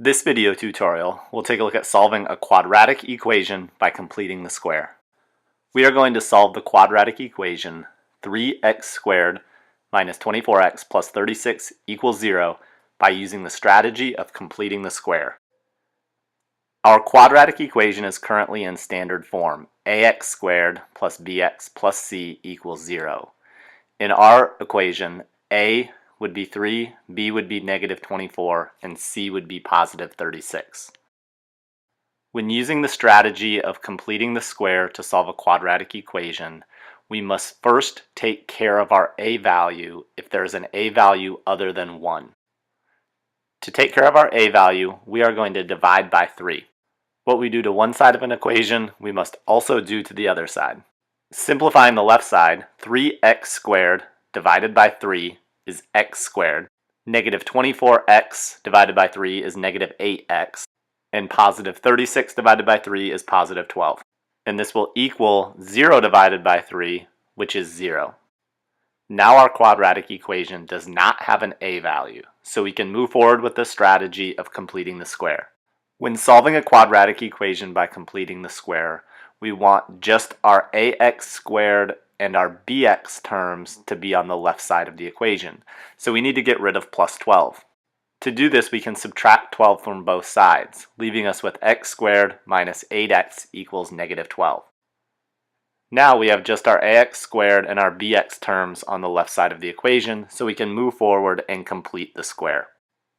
This video tutorial will take a look at solving a quadratic equation by completing the square. We are going to solve the quadratic equation 3x squared minus 24x plus 36 equals 0 by using the strategy of completing the square. Our quadratic equation is currently in standard form, ax squared plus bx plus c equals 0. In our equation, a would be 3, b would be negative 24, and c would be positive 36. When using the strategy of completing the square to solve a quadratic equation, we must first take care of our a value if there is an a value other than 1. To take care of our a value, we are going to divide by 3. What we do to one side of an equation, we must also do to the other side. Simplifying the left side, 3x squared divided by 3 is x squared. Negative 24x divided by 3 is negative 8x. And positive 36 divided by 3 is positive 12. And this will equal 0 divided by 3, which is 0. Now our quadratic equation does not have an a value, so we can move forward with the strategy of completing the square. When solving a quadratic equation by completing the square, we want just our ax squared and our bx terms to be on the left side of the equation. So we need to get rid of plus 12. To do this, we can subtract 12 from both sides, leaving us with x squared minus 8x equals negative 12. Now we have just our ax squared and our bx terms on the left side of the equation, so we can move forward and complete the square.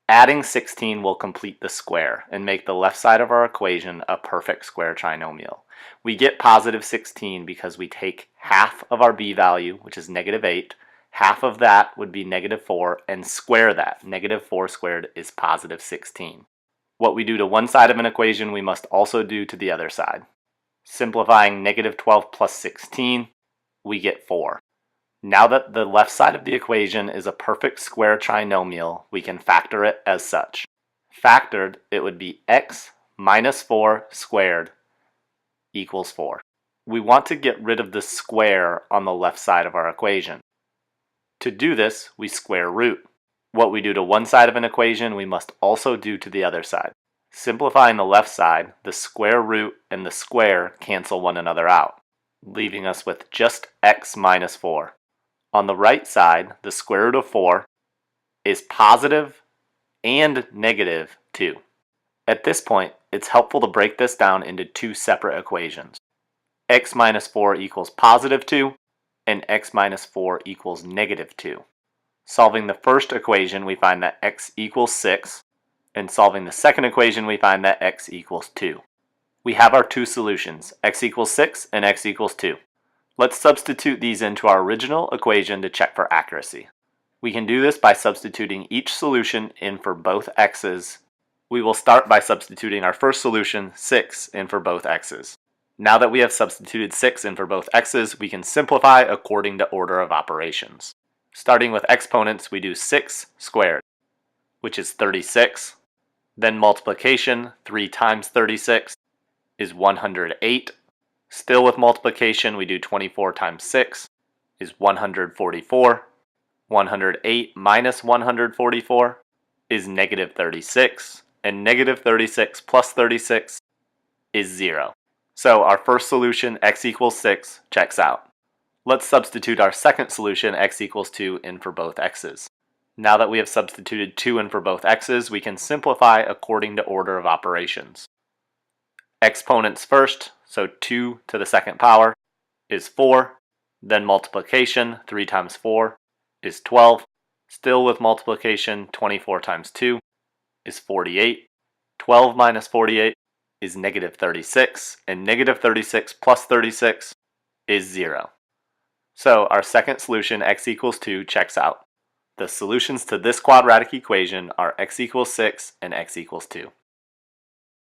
Adding 16 will complete the square and make the left side of our equation a perfect square trinomial. We get positive 16 because we take half of our b value, which is negative 8, half of that would be negative 4, and square that. Negative 4 squared is positive 16. What we do to one side of an equation, we must also do to the other side. Simplifying negative 12 plus 16, we get 4. Now that the left side of the equation is a perfect square trinomial, we can factor it as such. Factored, it would be x minus 4 squared equals 4. We want to get rid of the square on the left side of our equation. To do this, we square root. What we do to one side of an equation, we must also do to the other side. Simplifying the left side, the square root and the square cancel one another out, leaving us with just x minus 4. On the right side, the square root of 4 is positive and negative 2. At this point, it's helpful to break this down into two separate equations. X minus 4 equals positive 2, and x minus 4 equals negative 2. Solving the first equation, we find that x equals 6, and solving the second equation, we find that x equals 2. We have our two solutions, x equals 6 and x equals 2. Let's substitute these into our original equation to check for accuracy. We can do this by substituting each solution in for both x's. We will start by substituting our first solution, 6, in for both x's. Now that we have substituted 6 in for both x's, we can simplify according to order of operations. Starting with exponents, we do 6 squared, which is 36. Then multiplication, 3 times 36 is 108. Still with multiplication, we do 24 times 6 is 144. 108 minus 144 is negative 36. And negative 36 plus 36 is 0. So our first solution, x equals 6, checks out. Let's substitute our second solution, x equals 2, in for both x's. Now that we have substituted 2 in for both x's, we can simplify according to order of operations. Exponents first, so 2 to the second power is 4. Then multiplication, 3 times 4 is 12. Still with multiplication, 24 times 2 is 48. 12 minus 48 is negative 36, and negative 36 plus 36 is 0. So our second solution, x equals 2, checks out. The solutions to this quadratic equation are x equals 6 and x equals 2.